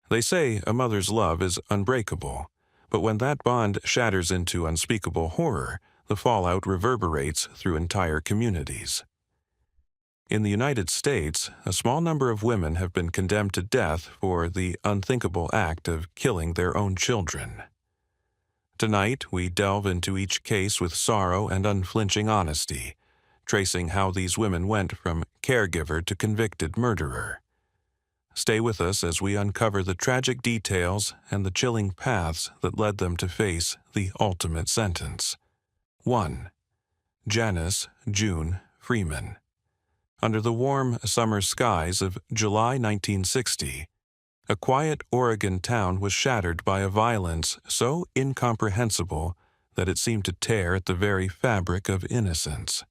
They say a mother's love is unbreakable, but when that bond shatters into unspeakable horror, the fallout reverberates through entire communities. In the United States, a small number of women have been condemned to death for the unthinkable act of killing their own children. Tonight, we delve into each case with sorrow and unflinching honesty, tracing how these women went from caregiver to convicted murderer. Stay with us as we uncover the tragic details and the chilling paths that led them to face the ultimate sentence. 1. Janice June Freeman. Under the warm summer skies of July 1960, a quiet Oregon town was shattered by a violence so incomprehensible that it seemed to tear at the very fabric of innocence.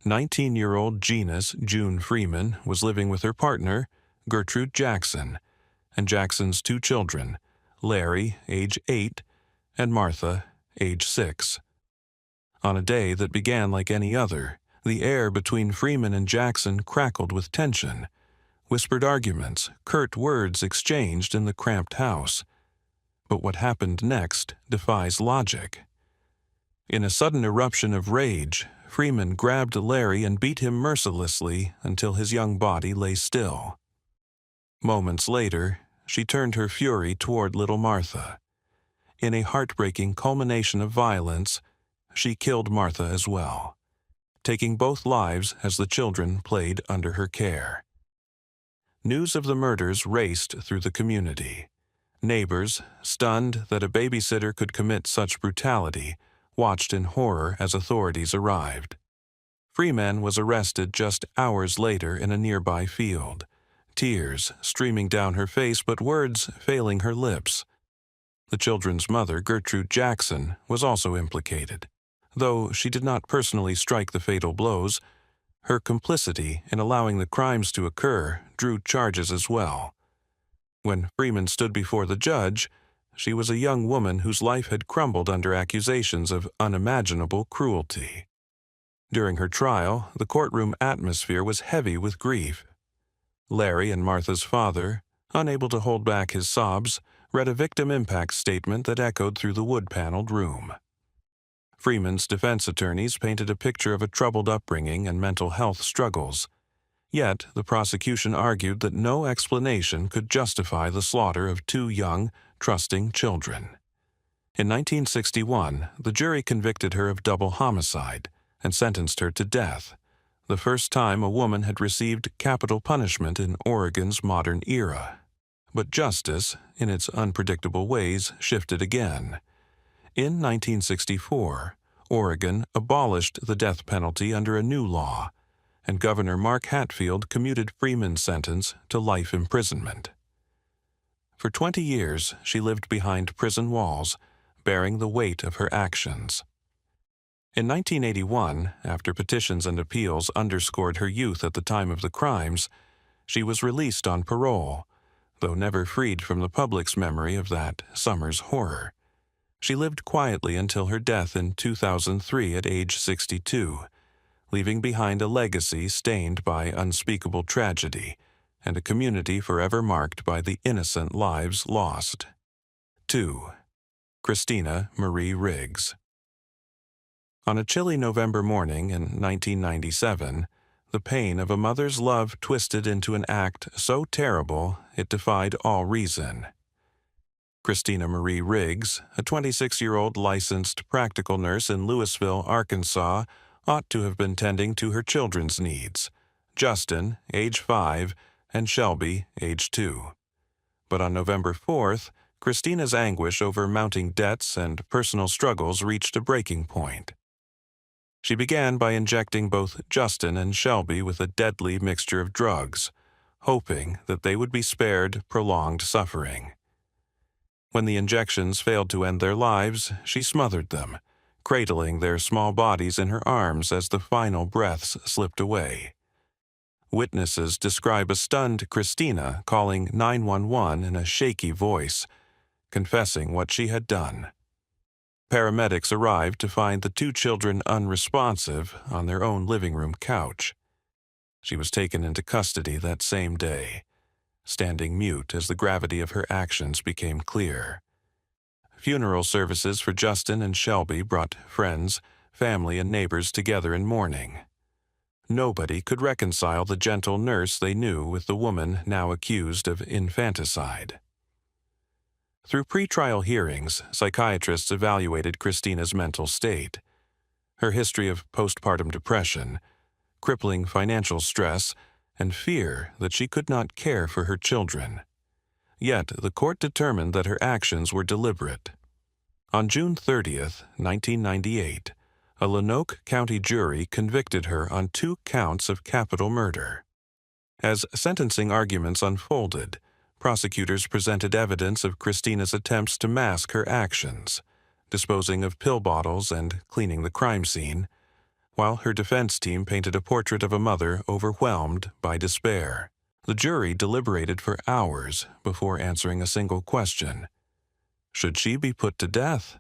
19-year-old Janice June Freeman was living with her partner, Gertrude Jackson, and Jackson's 2 children, Larry, age 8, and Martha, age 6. On a day that began like any other, the air between Freeman and Jackson crackled with tension. Whispered arguments, curt words exchanged in the cramped house. But what happened next defies logic. In a sudden eruption of rage, Freeman grabbed Larry and beat him mercilessly until his young body lay still. Moments later, she turned her fury toward little Martha. In a heartbreaking culmination of violence, she killed Martha as well, taking both lives as the children played under her care. News of the murders raced through the community. Neighbors, stunned that a babysitter could commit such brutality, watched in horror as authorities arrived. Freeman was arrested just hours later in a nearby field, tears streaming down her face but words failing her lips. The children's mother, Gertrude Jackson, was also implicated. Though she did not personally strike the fatal blows, her complicity in allowing the crimes to occur drew charges as well. When Freeman stood before the judge, she was a young woman whose life had crumbled under accusations of unimaginable cruelty. During her trial, the courtroom atmosphere was heavy with grief. Larry and Martha's father, unable to hold back his sobs, read a victim impact statement that echoed through the wood-paneled room. Freeman's defense attorneys painted a picture of a troubled upbringing and mental health struggles. Yet, the prosecution argued that no explanation could justify the slaughter of 2 young, trusting children. In 1961, the jury convicted her of double homicide and sentenced her to death, the first time a woman had received capital punishment in Oregon's modern era. But justice, in its unpredictable ways, shifted again. In 1964, Oregon abolished the death penalty under a new law, and Governor Mark Hatfield commuted Freeman's sentence to life imprisonment. For 20 years, she lived behind prison walls, bearing the weight of her actions. In 1981, after petitions and appeals underscored her youth at the time of the crimes, she was released on parole, though never freed from the public's memory of that summer's horror. She lived quietly until her death in 2003 at age 62, leaving behind a legacy stained by unspeakable tragedy and a community forever marked by the innocent lives lost. 2. Christina Marie Riggs. On a chilly November morning in 1997, the pain of a mother's love twisted into an act so terrible it defied all reason. Christina Marie Riggs, a 26-year-old licensed practical nurse in Louisville, Arkansas, ought to have been tending to her children's needs, Justin, age 5, and Shelby, age 2. But on November 4th, Christina's anguish over mounting debts and personal struggles reached a breaking point. She began by injecting both Justin and Shelby with a deadly mixture of drugs, hoping that they would be spared prolonged suffering. When the injections failed to end their lives, she smothered them, cradling their small bodies in her arms as the final breaths slipped away. Witnesses describe a stunned Christina calling 911 in a shaky voice, confessing what she had done. Paramedics arrived to find the 2 children unresponsive on their own living room couch. She was taken into custody that same day. standing mute as the gravity of her actions became clear. Funeral services for Justin and Shelby brought friends, family, and neighbors together in mourning. Nobody could reconcile the gentle nurse they knew with the woman now accused of infanticide. Through pretrial hearings, psychiatrists evaluated Christina's mental state. Her history of postpartum depression, crippling financial stress, and fear that she could not care for her children. Yet the court determined that her actions were deliberate. On June 30th, 1998, a Lonoke County jury convicted her on 2 counts of capital murder. As sentencing arguments unfolded, prosecutors presented evidence of Christina's attempts to mask her actions, disposing of pill bottles and cleaning the crime scene, while her defense team painted a portrait of a mother overwhelmed by despair. The jury deliberated for hours before answering a single question: should she be put to death?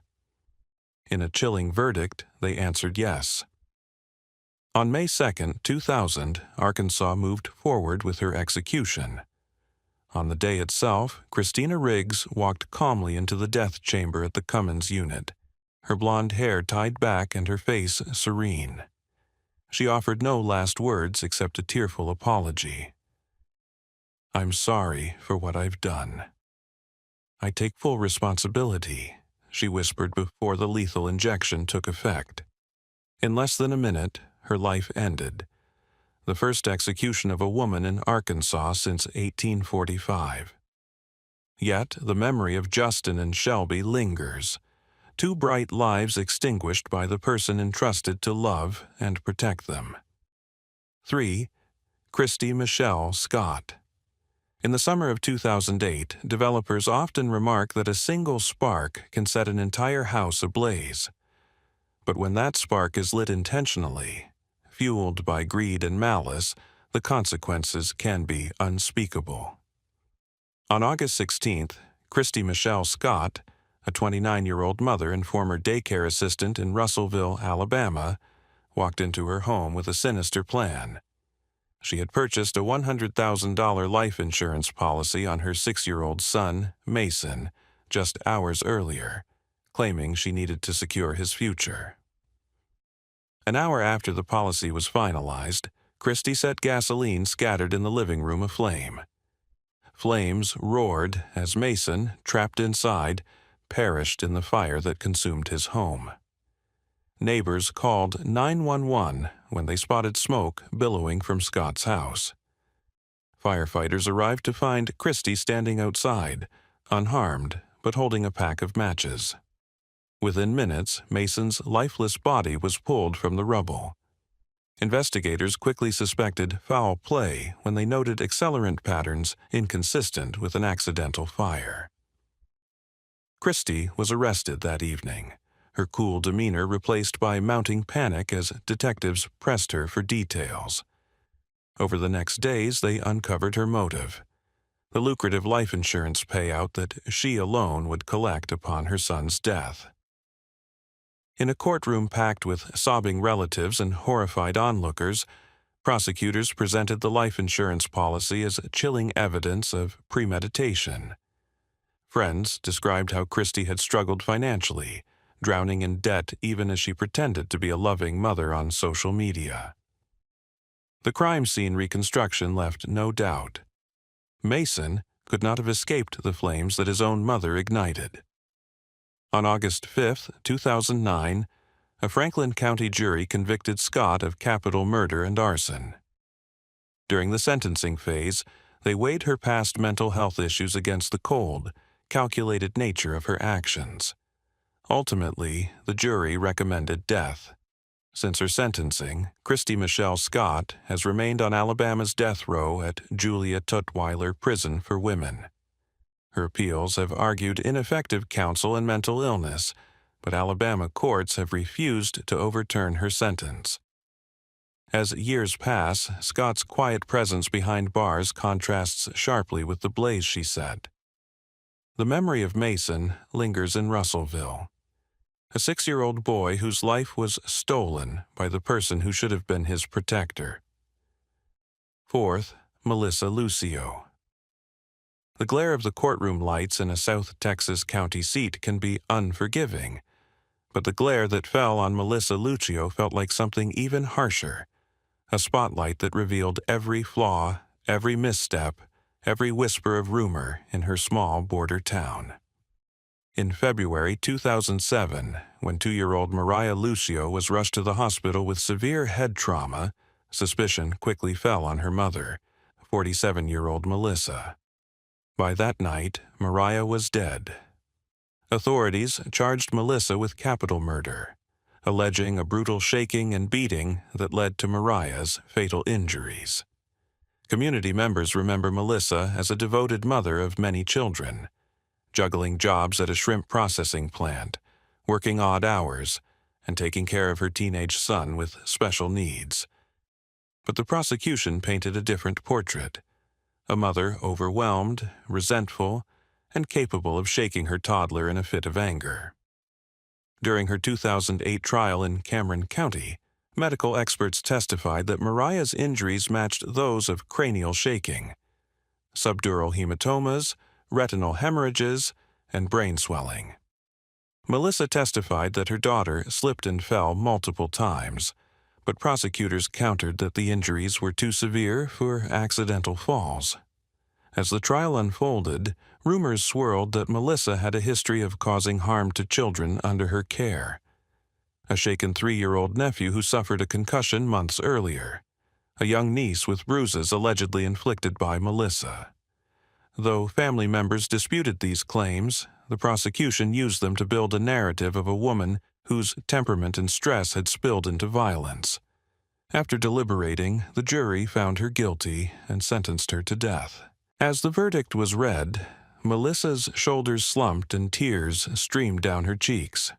In a chilling verdict, they answered yes. On May 2, 2000, Arkansas moved forward with her execution. On the day itself, Christina Riggs walked calmly into the death chamber at the Cummins unit, her blonde hair tied back and her face serene. She offered no last words except a tearful apology. "I'm sorry for what I've done. I take full responsibility," she whispered before the lethal injection took effect. In less than a minute, her life ended, the first execution of a woman in Arkansas since 1845. Yet the memory of Justin and Shelby lingers, 2 bright lives extinguished by the person entrusted to love and protect them. 3. Christy Michelle Scott. In the summer of 2008, developers often remark that a single spark can set an entire house ablaze. But when that spark is lit intentionally, fueled by greed and malice, the consequences can be unspeakable. On August 16th, Christy Michelle Scott, a 29-year-old mother and former daycare assistant in Russellville, Alabama, walked into her home with a sinister plan. She had purchased a $100,000 life insurance policy on her 6-year-old son, Mason, just hours earlier, claiming she needed to secure his future. An hour after the policy was finalized, Christy set gasoline scattered in the living room aflame. Flames roared as Mason, trapped inside, perished in the fire that consumed his home. Neighbors called 911 when they spotted smoke billowing from Scott's house. Firefighters arrived to find Christy standing outside, unharmed but holding a pack of matches. Within minutes, Mason's lifeless body was pulled from the rubble. Investigators quickly suspected foul play when they noted accelerant patterns inconsistent with an accidental fire. Christy was arrested that evening, her cool demeanor replaced by mounting panic as detectives pressed her for details. Over the next days, they uncovered her motive: the lucrative life insurance payout that she alone would collect upon her son's death. In a courtroom packed with sobbing relatives and horrified onlookers, prosecutors presented the life insurance policy as chilling evidence of premeditation. Friends described how Christy had struggled financially, drowning in debt even as she pretended to be a loving mother on social media. The crime scene reconstruction left no doubt. Mason could not have escaped the flames that his own mother ignited. On August 5, 2009, a Franklin County jury convicted Scott of capital murder and arson. During the sentencing phase, they weighed her past mental health issues against the cold, calculated nature of her actions. Ultimately, the jury recommended death. Since her sentencing, Christy Michelle Scott has remained on Alabama's death row at Julia Tutwiler Prison for Women. Her appeals have argued ineffective counsel and mental illness, but Alabama courts have refused to overturn her sentence. As years pass, Scott's quiet presence behind bars contrasts sharply with the blaze she set. The memory of Mason lingers in Russellville, a 6-year-old boy whose life was stolen by the person who should have been his protector. 4th, Melissa Lucio. The glare of the courtroom lights in a South Texas county seat can be unforgiving, but the glare that fell on Melissa Lucio felt like something even harsher, a spotlight that revealed every flaw, every misstep, every whisper of rumor in her small border town. In February 2007, when 2-year-old Mariah Lucio was rushed to the hospital with severe head trauma, suspicion quickly fell on her mother, 47-year-old Melissa. By that night, Mariah was dead. Authorities charged Melissa with capital murder, alleging a brutal shaking and beating that led to Mariah's fatal injuries. Community members remember Melissa as a devoted mother of many children, juggling jobs at a shrimp processing plant, working odd hours, and taking care of her teenage son with special needs. But the prosecution painted a different portrait, a mother overwhelmed, resentful, and capable of shaking her toddler in a fit of anger. During her 2008 trial in Cameron County, medical experts testified that Mariah's injuries matched those of cranial shaking, subdural hematomas, retinal hemorrhages, and brain swelling. Melissa testified that her daughter slipped and fell multiple times, but prosecutors countered that the injuries were too severe for accidental falls. As the trial unfolded, rumors swirled that Melissa had a history of causing harm to children under her care. A shaken 3-year-old nephew who suffered a concussion months earlier, a young niece with bruises allegedly inflicted by Melissa. Though family members disputed these claims, the prosecution used them to build a narrative of a woman whose temperament and stress had spilled into violence. After deliberating, the jury found her guilty and sentenced her to death. As the verdict was read, Melissa's shoulders slumped and tears streamed down her cheeks.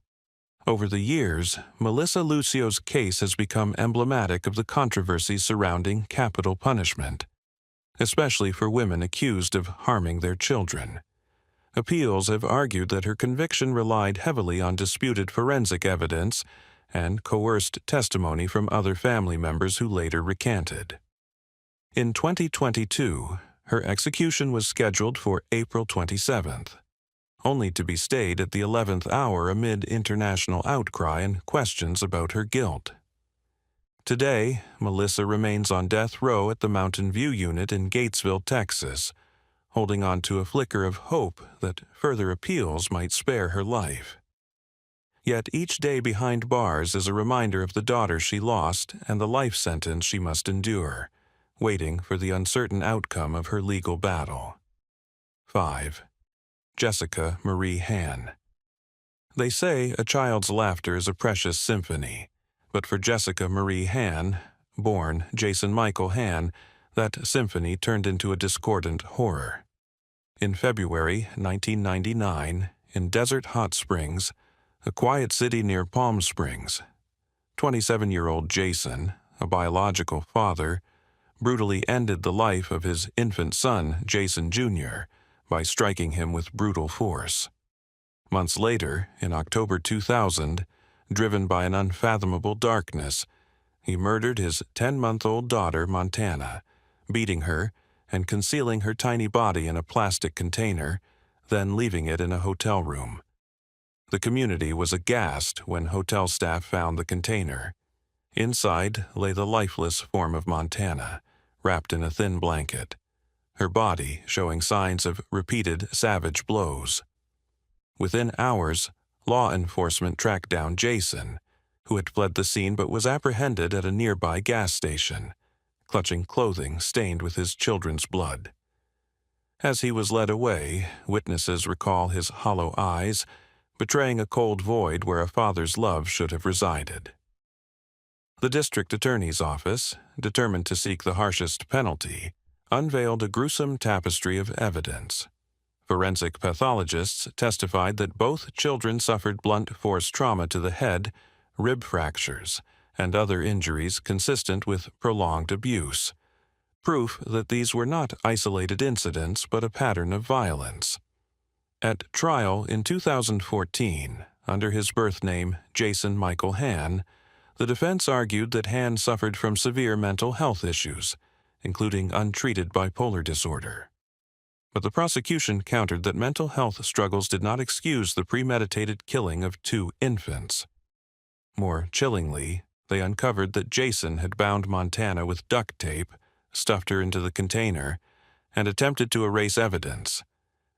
Over the years, Melissa Lucio's case has become emblematic of the controversies surrounding capital punishment, especially for women accused of harming their children. Appeals have argued that her conviction relied heavily on disputed forensic evidence and coerced testimony from other family members who later recanted. In 2022, her execution was scheduled for April 27th, only to be stayed at the 11th hour amid international outcry and questions about her guilt. Today, Melissa remains on death row at the Mountain View Unit in Gatesville, Texas, holding on to a flicker of hope that further appeals might spare her life. Yet each day behind bars is a reminder of the daughter she lost and the life sentence she must endure, waiting for the uncertain outcome of her legal battle. 5. Jessica Marie Hann. They say a child's laughter is a precious symphony, but for Jessica Marie Hann, born Jason Michael Hann, that symphony turned into a discordant horror. In February 1999, in Desert Hot Springs, a quiet city near Palm Springs, 27-year-old Jason, a biological father, brutally ended the life of his infant son, Jason Jr., by striking him with brutal force. Months later, in October 2000, driven by an unfathomable darkness, he murdered his 10-month-old daughter, Mcana, beating her and concealing her tiny body in a plastic container, then leaving it in a hotel room. The community was aghast when hotel staff found the container. Inside lay the lifeless form of Mcana, wrapped in a thin blanket, her body showing signs of repeated savage blows. Within hours, law enforcement tracked down Jason, who had fled the scene but was apprehended at a nearby gas station, clutching clothing stained with his children's blood. As he was led away, witnesses recall his hollow eyes, betraying a cold void where a father's love should have resided. The district attorney's office, determined to seek the harshest penalty, unveiled a gruesome tapestry of evidence. Forensic pathologists testified that both children suffered blunt force trauma to the head, rib fractures, and other injuries consistent with prolonged abuse, proof that these were not isolated incidents but a pattern of violence. At trial in 2014, under his birth name Jason Michael Hann, the defense argued that Hann suffered from severe mental health issues, including untreated bipolar disorder. But the prosecution countered that mental health struggles did not excuse the premeditated killing of 2 infants. More chillingly, they uncovered that Jason had bound Mcana with duct tape, stuffed her into the container, and attempted to erase evidence,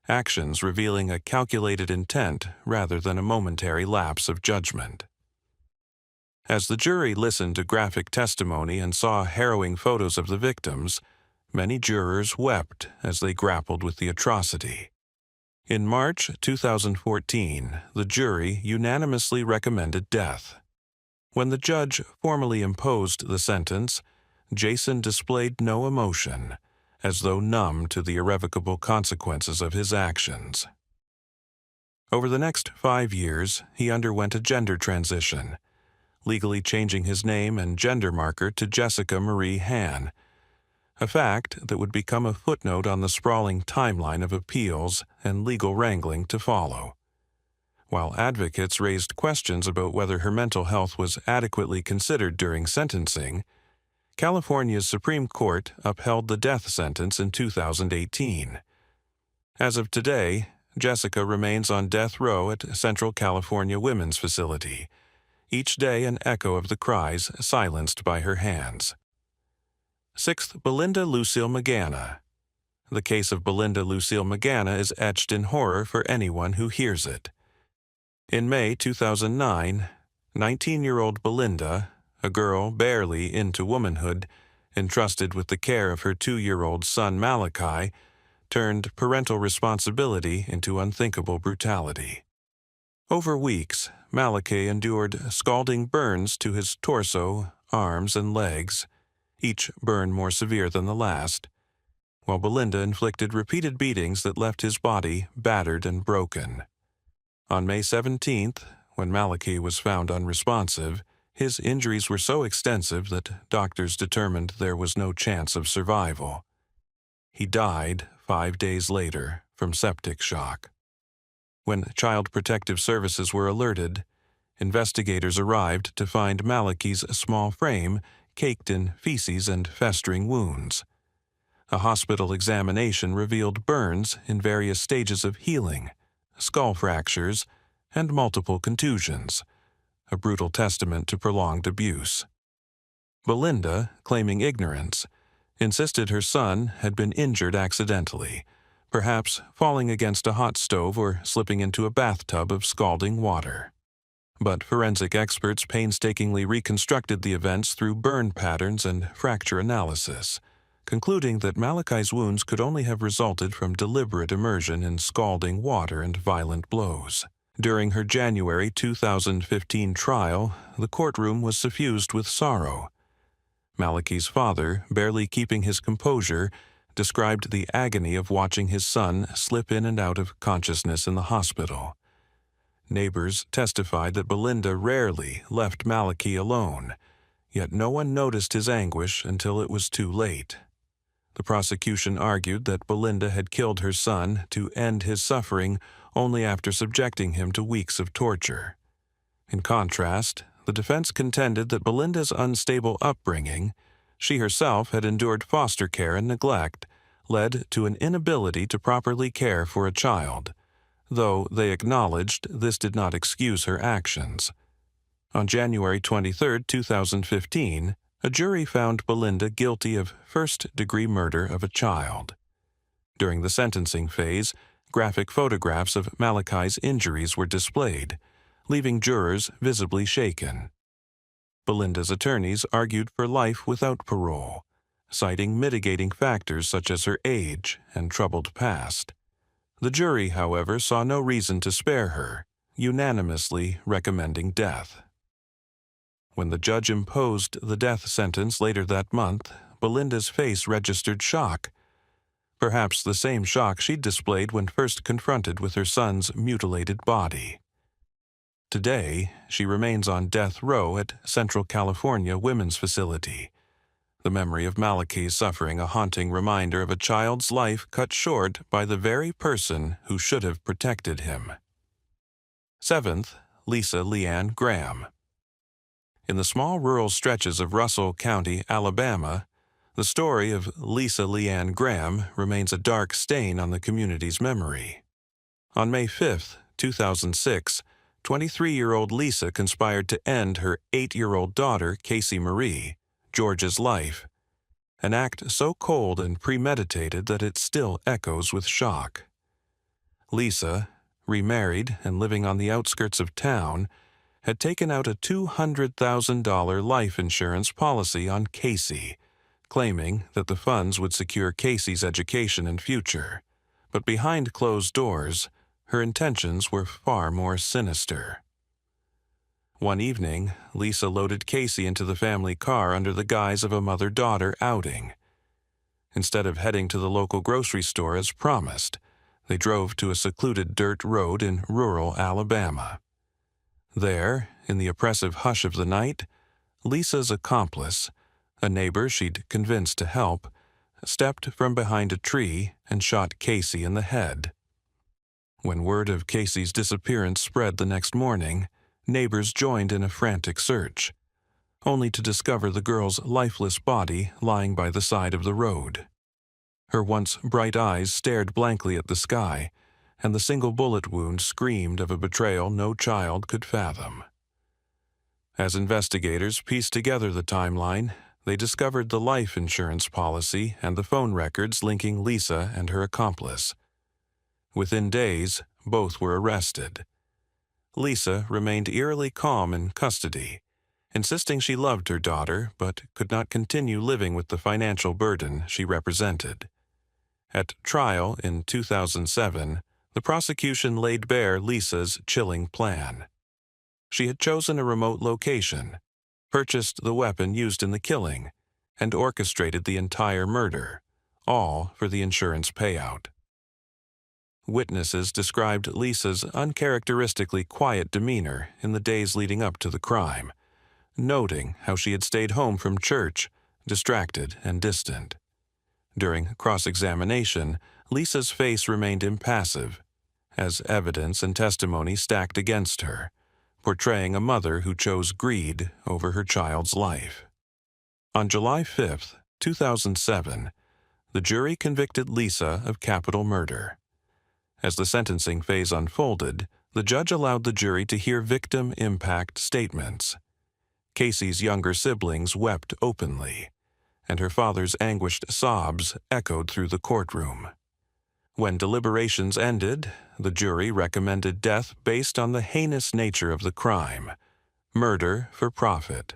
actions revealing a calculated intent rather than a momentary lapse of judgment. As the jury listened to graphic testimony and saw harrowing photos of the victims, many jurors wept as they grappled with the atrocity. In March 2014, the jury unanimously recommended death. When the judge formally imposed the sentence, Jason displayed no emotion, as though numb to the irrevocable consequences of his actions. Over the next 5 years, he underwent a gender transition, legally changing his name and gender marker to Jessica Marie Han, a fact that would become a footnote on the sprawling timeline of appeals and legal wrangling to follow. While advocates raised questions about whether her mental health was adequately considered during sentencing, California's Supreme Court upheld the death sentence in 2018. As of today, Jessica remains on death row at Central California Women's Facility, each day an echo of the cries silenced by her hands. 6th, Belinda Lucille Mcana. The case of Belinda Lucille Mcana is etched in horror for anyone who hears it. In May 2009, 19-year-old Belinda, a girl barely into womanhood, entrusted with the care of her 2-year-old son Malachi, turned parental responsibility into unthinkable brutality. Over weeks, Malachi endured scalding burns to his torso, arms, and legs, each burn more severe than the last, while Belinda inflicted repeated beatings that left his body battered and broken. On May 17th, when Malachi was found unresponsive, his injuries were so extensive that doctors determined there was no chance of survival. He died 5 days later from septic shock. When Child Protective Services were alerted, investigators arrived to find Malachi's small frame caked in feces and festering wounds. A hospital examination revealed burns in various stages of healing, skull fractures, and multiple contusions, a brutal testament to prolonged abuse. Belinda, claiming ignorance, insisted her son had been injured accidentally, perhaps falling against a hot stove or slipping into a bathtub of scalding water. But forensic experts painstakingly reconstructed the events through burn patterns and fracture analysis, concluding that Malachi's wounds could only have resulted from deliberate immersion in scalding water and violent blows. During her January 2015 trial, the courtroom was suffused with sorrow. Malachi's father, barely keeping his composure, described the agony of watching his son slip in and out of consciousness in the hospital. Neighbors testified that Belinda rarely left Malachi alone, yet no one noticed his anguish until it was too late. The prosecution argued that Belinda had killed her son to end his suffering only after subjecting him to weeks of torture. In contrast, the defense contended that Belinda's unstable upbringing, she herself had endured foster care and neglect, led to an inability to properly care for a child, though they acknowledged this did not excuse her actions. On January 23, 2015, a jury found Belinda guilty of first-degree murder of a child. During the sentencing phase, graphic photographs of Malachi's injuries were displayed, leaving jurors visibly shaken. Belinda's attorneys argued for life without parole, citing mitigating factors such as her age and troubled past. The jury, however, saw no reason to spare her, unanimously recommending death. When the judge imposed the death sentence later that month, Belinda's face registered shock, perhaps the same shock she'd displayed when first confronted with her son's mutilated body. Today, she remains on death row at Central California Women's Facility, the memory of Malachi's suffering a haunting reminder of a child's life cut short by the very person who should have protected him. 7th, Lisa Leanne Graham. In the small rural stretches of Russell County, Alabama, The story of Lisa Leanne Graham remains a dark stain on the community's memory. On May 5, 2006, 23-year-old Lisa conspired to end her 8-year-old daughter, Casey Marie, George's life, an act so cold and premeditated that it still echoes with shock. Lisa, remarried and living on the outskirts of town, had taken out a $200,000 life insurance policy on Casey, claiming that the funds would secure Casey's education and future. But behind closed doors, her intentions were far more sinister. One evening, Lisa loaded Casey into the family car under the guise of a mother-daughter outing. Instead of heading to the local grocery store as promised, they drove to a secluded dirt road in rural Alabama. There, in the oppressive hush of the night, Lisa's accomplice, a neighbor she'd convinced to help, stepped from behind a tree and shot Casey in the head. When word of Casey's disappearance spread the next morning, neighbors joined in a frantic search, only to discover the girl's lifeless body lying by the side of the road. Her once bright eyes stared blankly at the sky, and the single bullet wound screamed of a betrayal no child could fathom. As investigators pieced together the timeline, they discovered the life insurance policy and the phone records linking Lisa and her accomplice. Within days, both were arrested. Lisa remained eerily calm in custody, insisting she loved her daughter but could not continue living with the financial burden she represented. At trial in 2007, the prosecution laid bare Lisa's chilling plan. She had chosen a remote location, purchased the weapon used in the killing, and orchestrated the entire murder, all for the insurance payout. Witnesses described Lisa's uncharacteristically quiet demeanor in the days leading up to the crime, noting how she had stayed home from church, distracted and distant. During cross-examination, Lisa's face remained impassive, as evidence and testimony stacked against her, portraying a mother who chose greed over her child's life. On July 5, 2007, the jury convicted Lisa of capital murder. As the sentencing phase unfolded, the judge allowed the jury to hear victim impact statements. Casey's younger siblings wept openly, and her father's anguished sobs echoed through the courtroom. When deliberations ended, the jury recommended death based on the heinous nature of the crime, murder for profit.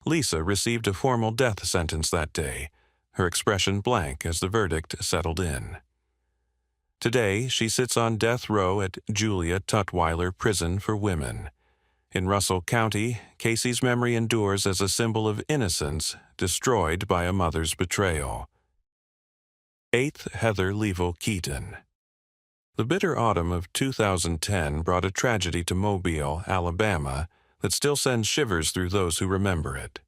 Lisa received a formal death sentence that day, her expression blank as the verdict settled in. Today, she sits on death row at Julia Tutwiler Prison for Women. In Russell County, Casey's memory endures as a symbol of innocence destroyed by a mother's betrayal. 8th Heather Leavell Keaton. The bitter autumn of 2010 brought a tragedy to Mobile, Alabama, that still sends shivers through those who remember it.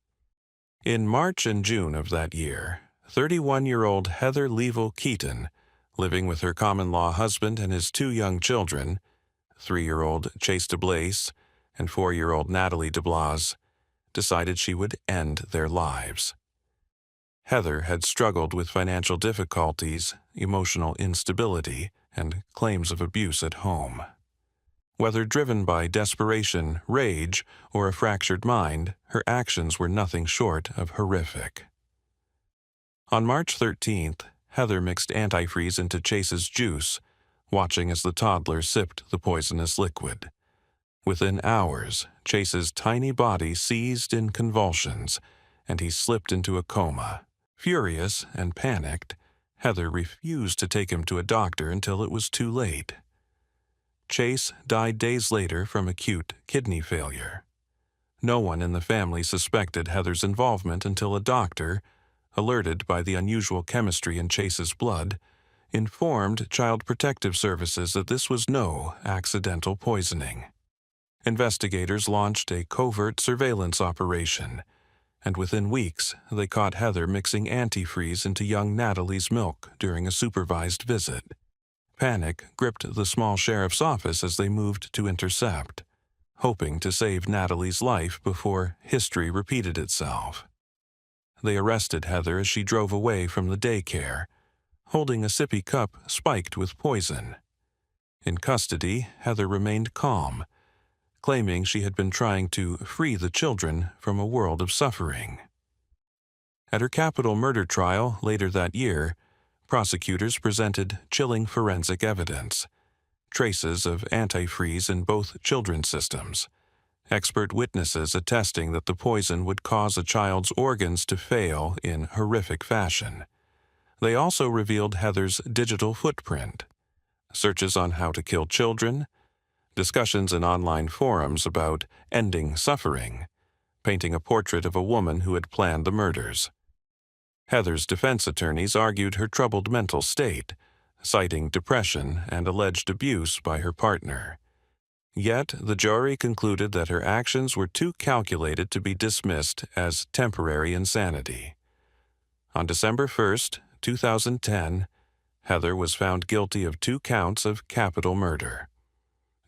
In March and June of that year, 31-year-old Heather Leavell Keaton, living with her common-law husband and his 2 young children, 3-year-old Chase DeBlaise and 4-year-old Natalie DeBlase, decided she would end their lives. Heather had struggled with financial difficulties, emotional instability, and claims of abuse at home. Whether driven by desperation, rage, or a fractured mind, her actions were nothing short of horrific. On March 13th, Heather mixed antifreeze into Chase's juice, watching as the toddler sipped the poisonous liquid. Within hours, Chase's tiny body seized in convulsions, and he slipped into a coma. Furious and panicked, Heather refused to take him to a doctor until it was too late. Chase died days later from acute kidney failure. No one in the family suspected Heather's involvement until a doctor, alerted by the unusual chemistry in Chase's blood, informed Child Protective Services that this was no accidental poisoning. Investigators launched a covert surveillance operation, and within weeks they caught Heather mixing antifreeze into young Natalie's milk during a supervised visit. Panic gripped the small sheriff's office as they moved to intercept, hoping to save Natalie's life before history repeated itself. They arrested Heather as she drove away from the daycare, holding a sippy cup spiked with poison. In custody, Heather remained calm, claiming she had been trying to free the children from a world of suffering. At her capital murder trial later that year, prosecutors presented chilling forensic evidence, traces of antifreeze in both children's systems, expert witnesses attesting that the poison would cause a child's organs to fail in horrific fashion. They also revealed Heather's digital footprint, searches on how to kill children, discussions in online forums about ending suffering, painting a portrait of a woman who had planned the murders. Heather's defense attorneys argued her troubled mental state, citing depression and alleged abuse by her partner. Yet, the jury concluded that her actions were too calculated to be dismissed as temporary insanity. On December 1, 2010, Heather was found guilty of 2 counts of capital murder.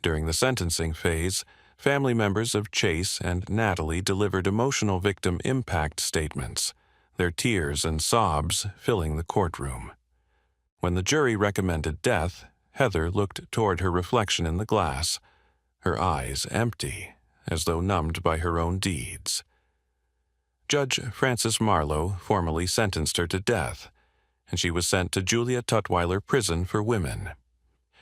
During the sentencing phase, family members of Chase and Natalie delivered emotional victim impact statements, their tears and sobs filling the courtroom. When the jury recommended death, Heather looked toward her reflection in the glass, her eyes empty, as though numbed by her own deeds. Judge Francis Marlowe formally sentenced her to death, and she was sent to Julia Tutwiler Prison for Women.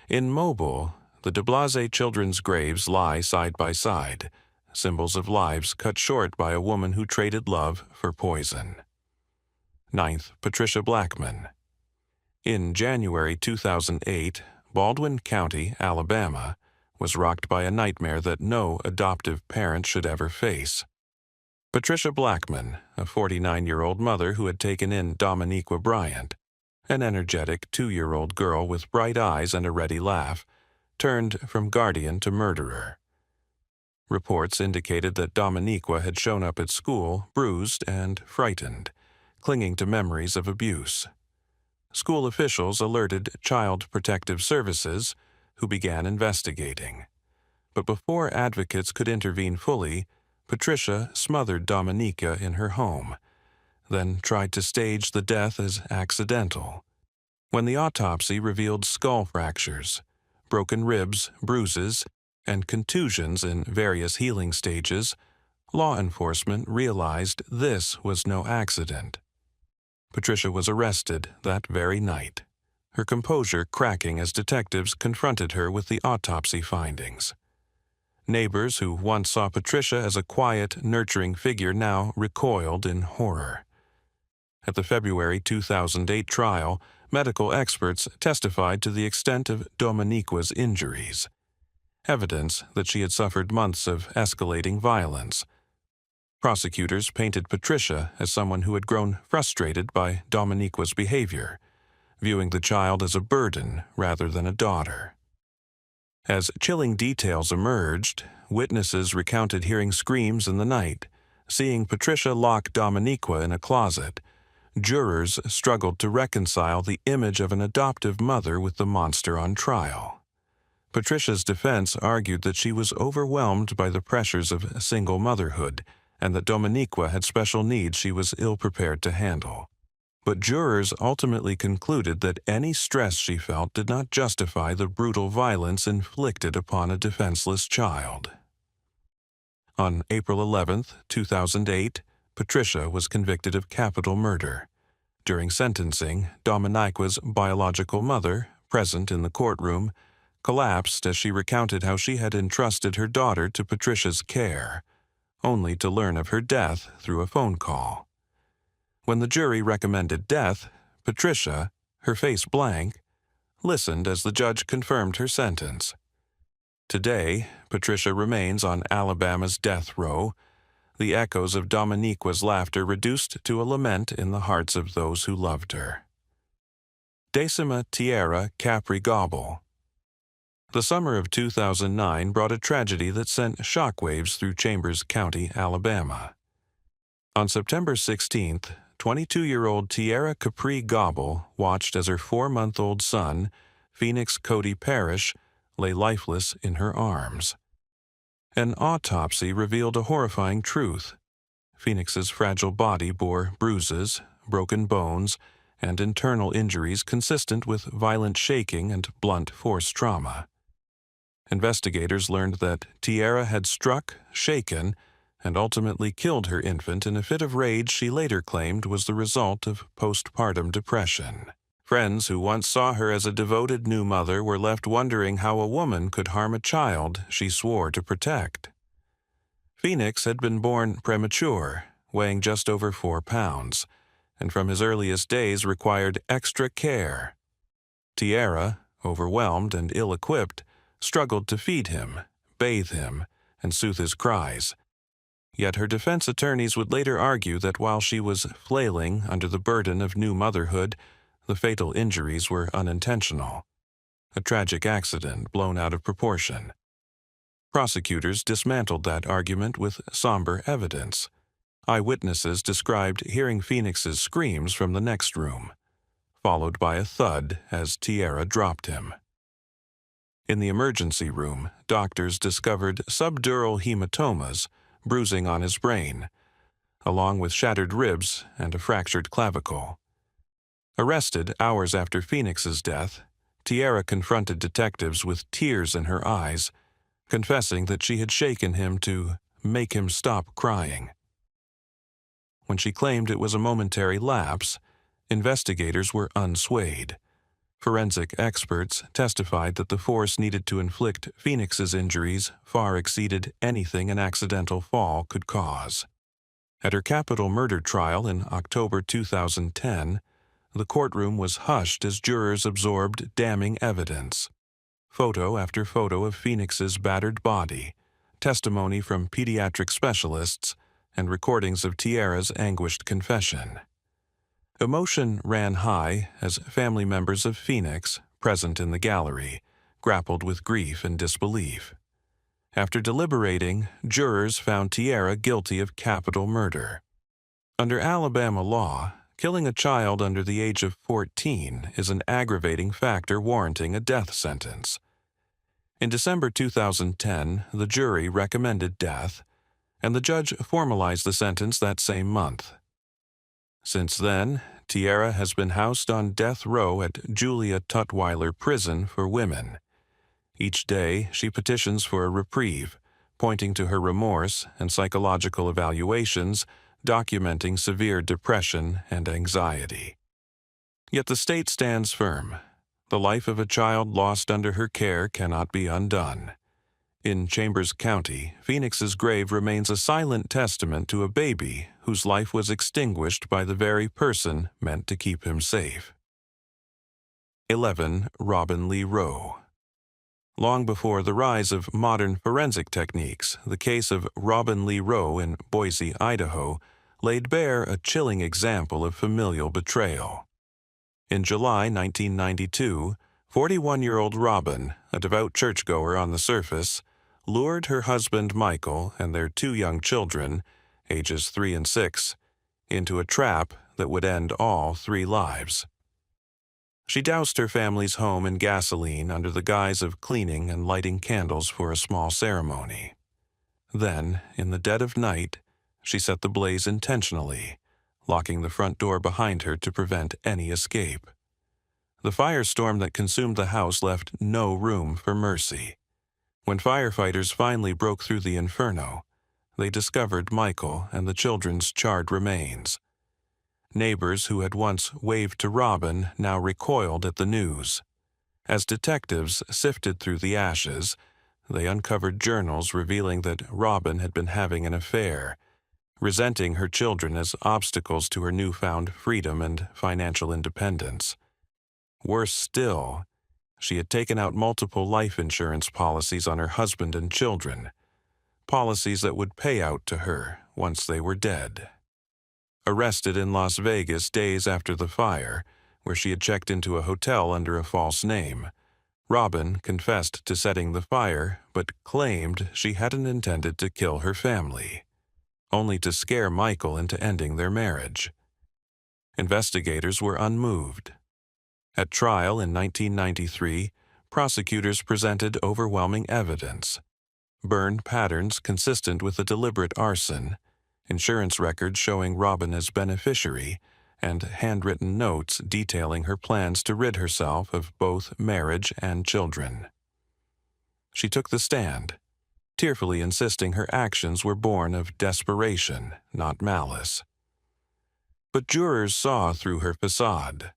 In Mobile, the de Blase children's graves lie side by side, symbols of lives cut short by a woman who traded love for poison. 9th, Patricia Blackman. In January 2008, Baldwin County, Alabama, was rocked by a nightmare that no adoptive parent should ever face. Patricia Blackman, a 49-year-old mother who had taken in Dominiqua Bryant, an energetic 2-year-old girl with bright eyes and a ready laugh, turned from guardian to murderer. Reports indicated that Dominiqua had shown up at school bruised and frightened, clinging to memories of abuse. School officials alerted Child Protective Services, who began investigating. But before advocates could intervene fully, Patricia smothered Dominica in her home, then tried to stage the death as accidental. When the autopsy revealed skull fractures, broken ribs, bruises, and contusions in various healing stages, law enforcement realized this was no accident. Patricia was arrested that very night, her composure cracking as detectives confronted her with the autopsy findings. Neighbors who once saw Patricia as a quiet, nurturing figure now recoiled in horror. At the February 2008 trial, medical experts testified to the extent of Dominiqua's injuries, evidence that she had suffered months of escalating violence. Prosecutors painted Patricia as someone who had grown frustrated by Dominiqua's behavior, viewing the child as a burden rather than a daughter. As chilling details emerged, witnesses recounted hearing screams in the night, seeing Patricia lock Dominiqua in a closet. Jurors struggled to reconcile the image of an adoptive mother with the monster on trial. Patricia's defense argued that she was overwhelmed by the pressures of single motherhood and that Dominiqua had special needs she was ill-prepared to handle. But jurors ultimately concluded that any stress she felt did not justify the brutal violence inflicted upon a defenseless child. On April 11, 2008, Patricia was convicted of capital murder. During sentencing, Dominiqua's biological mother, present in the courtroom, collapsed as she recounted how she had entrusted her daughter to Patricia's care, only to learn of her death through a phone call. When the jury recommended death, Patricia, her face blank, listened as the judge confirmed her sentence. Today, Patricia remains on Alabama's death row, the echoes of Dominiqua's laughter reduced to a lament in the hearts of those who loved her. Decima Tiara Capri Gobble. The summer of 2009 brought a tragedy that sent shockwaves through Chambers County, Alabama. On September 16th, 22-year-old Tiara Capri Gobble watched as her 4-month-old son, Phoenix Cody Parrish, lay lifeless in her arms. An autopsy revealed a horrifying truth. Phoenix's fragile body bore bruises, broken bones, and internal injuries consistent with violent shaking and blunt force trauma. Investigators learned that Tiara had struck, shaken, and ultimately killed her infant in a fit of rage she later claimed was the result of postpartum depression. Friends who once saw her as a devoted new mother were left wondering how a woman could harm a child she swore to protect. Phoenix had been born premature, weighing just over 4 pounds, and from his earliest days required extra care. Tiara, overwhelmed and ill-equipped, struggled to feed him, bathe him, and soothe his cries. Yet her defense attorneys would later argue that while she was flailing under the burden of new motherhood, the fatal injuries were unintentional. A tragic accident blown out of proportion. Prosecutors dismantled that argument with somber evidence. Eyewitnesses described hearing Phoenix's screams from the next room, followed by a thud as Tiara dropped him. In the emergency room, doctors discovered subdural hematomas, bruising on his brain, along with shattered ribs and a fractured clavicle. Arrested hours after Phoenix's death, Tiara confronted detectives with tears in her eyes, confessing that she had shaken him to make him stop crying. When she claimed it was a momentary lapse, investigators were unswayed. Forensic experts testified that the force needed to inflict Phoenix's injuries far exceeded anything an accidental fall could cause. At her capital murder trial in October 2010, the courtroom was hushed as jurors absorbed damning evidence. Photo after photo of Phoenix's battered body, testimony from pediatric specialists, and recordings of Tiara's anguished confession. Emotion ran high as family members of Phoenix, present in the gallery, grappled with grief and disbelief. After deliberating, jurors found Tiara guilty of capital murder. Under Alabama law, killing a child under the age of 14 is an aggravating factor warranting a death sentence. In December 2010, the jury recommended death, and the judge formalized the sentence that same month. Since then, Tiara has been housed on death row at Julia Tutwiler Prison for Women. Each day, she petitions for a reprieve, pointing to her remorse and psychological evaluations, documenting severe depression and anxiety. Yet the state stands firm. The life of a child lost under her care cannot be undone. In Chambers County, Phoenix's grave remains a silent testament to a baby whose life was extinguished by the very person meant to keep him safe. 11. Robin Lee Rowe. Long before the rise of modern forensic techniques, the case of Robin Lee Rowe in Boise, Idaho, laid bare a chilling example of familial betrayal. In July 1992, 41-year-old Robin, a devout churchgoer on the surface, lured her husband Michael and their 2 young children, ages 3 and 6, into a trap that would end all 3 lives. She doused her family's home in gasoline under the guise of cleaning and lighting candles for a small ceremony. Then, in the dead of night, she set the blaze intentionally, locking the front door behind her to prevent any escape. The firestorm that consumed the house left no room for mercy. When firefighters finally broke through the inferno, they discovered Michael and the children's charred remains. Neighbors who had once waved to Robin now recoiled at the news. As detectives sifted through the ashes, they uncovered journals revealing that Robin had been having an affair, resenting her children as obstacles to her newfound freedom and financial independence. Worse still, she had taken out multiple life insurance policies on her husband and children, policies that would pay out to her once they were dead. Arrested in Las Vegas days after the fire, where she had checked into a hotel under a false name, Robin confessed to setting the fire but claimed she hadn't intended to kill her family, only to scare Michael into ending their marriage. Investigators were unmoved. At trial in 1993, prosecutors presented overwhelming evidence: burn patterns consistent with a deliberate arson, insurance records showing Robin as beneficiary, and handwritten notes detailing her plans to rid herself of both marriage and children. She took the stand, tearfully insisting her actions were born of desperation, not malice. But jurors saw through her facade.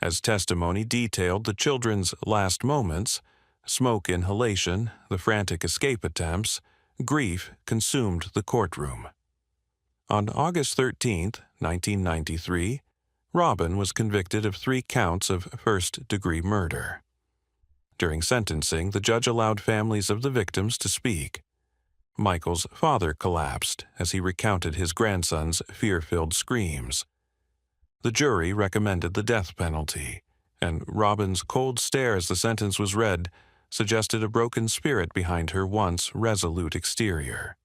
As testimony detailed the children's last moments, smoke inhalation, the frantic escape attempts, grief consumed the courtroom. On August 13, 1993, Robin was convicted of 3 counts of first-degree murder. During sentencing, the judge allowed families of the victims to speak. Michael's father collapsed as he recounted his grandson's fear-filled screams. The jury recommended the death penalty, and Robin's cold stare as the sentence was read suggested a broken spirit behind her once resolute exterior.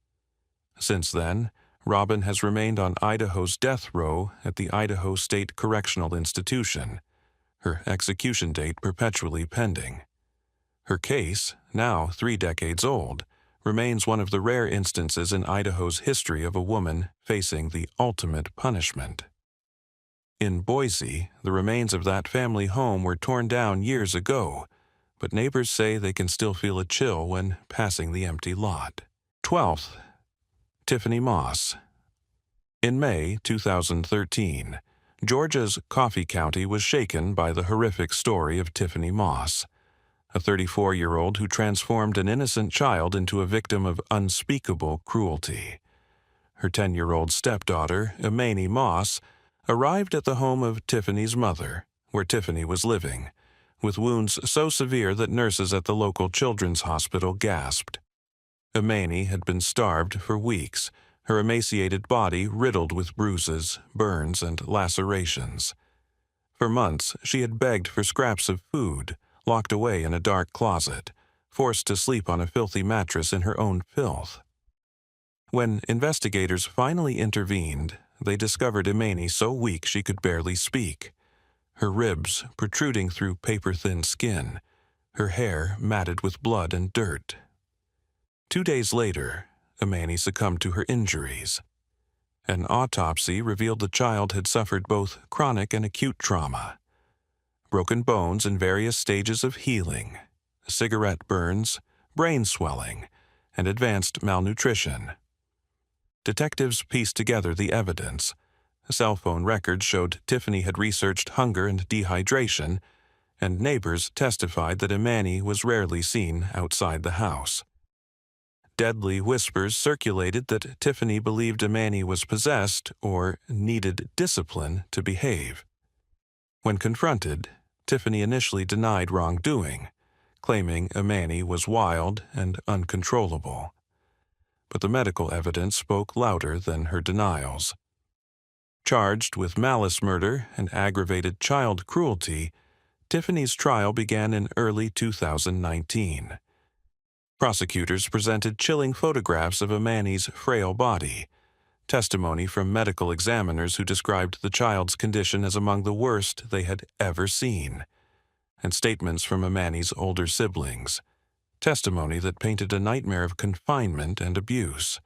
Since then, Robin has remained on Idaho's death row at the Idaho State Correctional Institution, her execution date perpetually pending. Her case, now 3 decades old, remains one of the rare instances in Idaho's history of a woman facing the ultimate punishment. In Boise, the remains of that family home were torn down years ago, but neighbors say they can still feel a chill when passing the empty lot. 12th, Tiffany Moss. In May 2013, Georgia's Coffee County was shaken by the horrific story of Tiffany Moss, a 34-year-old who transformed an innocent child into a victim of unspeakable cruelty. Her 10-year-old stepdaughter, Mcana Moss, arrived at the home of Tiffany's mother, where Tiffany was living, with wounds so severe that nurses at the local children's hospital gasped. Mcana had been starved for weeks, her emaciated body riddled with bruises, burns, and lacerations. For months, she had begged for scraps of food, locked away in a dark closet, forced to sleep on a filthy mattress in her own filth. When investigators finally intervened, they discovered Mcana so weak she could barely speak, her ribs protruding through paper-thin skin, her hair matted with blood and dirt. 2 days later, Mcana succumbed to her injuries. An autopsy revealed the child had suffered both chronic and acute trauma, broken bones in various stages of healing, cigarette burns, brain swelling, and advanced malnutrition. Detectives pieced together the evidence. Cell phone records showed Tiffany had researched hunger and dehydration, and neighbors testified that Mcana was rarely seen outside the house. Deadly whispers circulated that Tiffany believed Mcana was possessed or needed discipline to behave. When confronted, Tiffany initially denied wrongdoing, claiming Mcana was wild and uncontrollable. But the medical evidence spoke louder than her denials. Charged with malice murder and aggravated child cruelty, Tiffany's trial began in early 2019. Prosecutors presented chilling photographs of Mcana's frail body, testimony from medical examiners who described the child's condition as among the worst they had ever seen, and statements from Mcana's older siblings, testimony that painted a nightmare of confinement and abuse.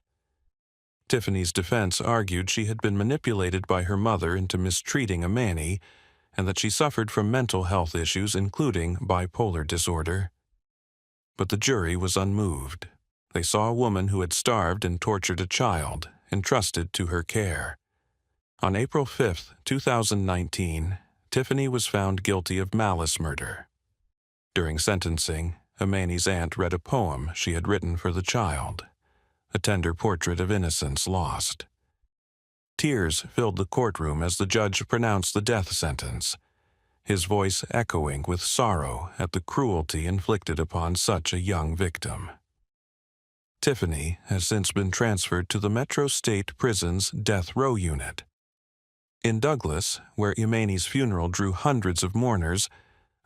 Tiffany's defense argued she had been manipulated by her mother into mistreating Mcana and that she suffered from mental health issues including bipolar disorder. But the jury was unmoved. They saw a woman who had starved and tortured a child, entrusted to her care. On April 5, 2019, Tiffany was found guilty of malice murder. During sentencing, Mcana's aunt read a poem she had written for the child, a tender portrait of innocence lost. Tears filled the courtroom as the judge pronounced the death sentence, his voice echoing with sorrow at the cruelty inflicted upon such a young victim. Tiffany has since been transferred to the Metro State Prison's death row unit. In Douglas, where Mcana's funeral drew hundreds of mourners,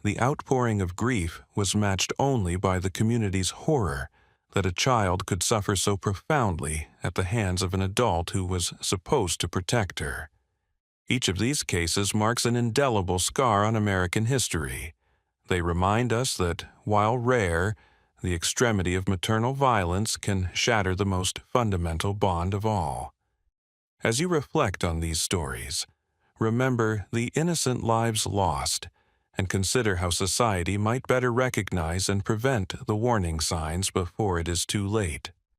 the outpouring of grief was matched only by the community's horror that a child could suffer so profoundly at the hands of an adult who was supposed to protect her. Each of these cases marks an indelible scar on American history. They remind us that, while rare, the extremity of maternal violence can shatter the most fundamental bond of all, As you reflect on these stories, remember the innocent lives lost and consider how society might better recognize and prevent the warning signs before it is too late.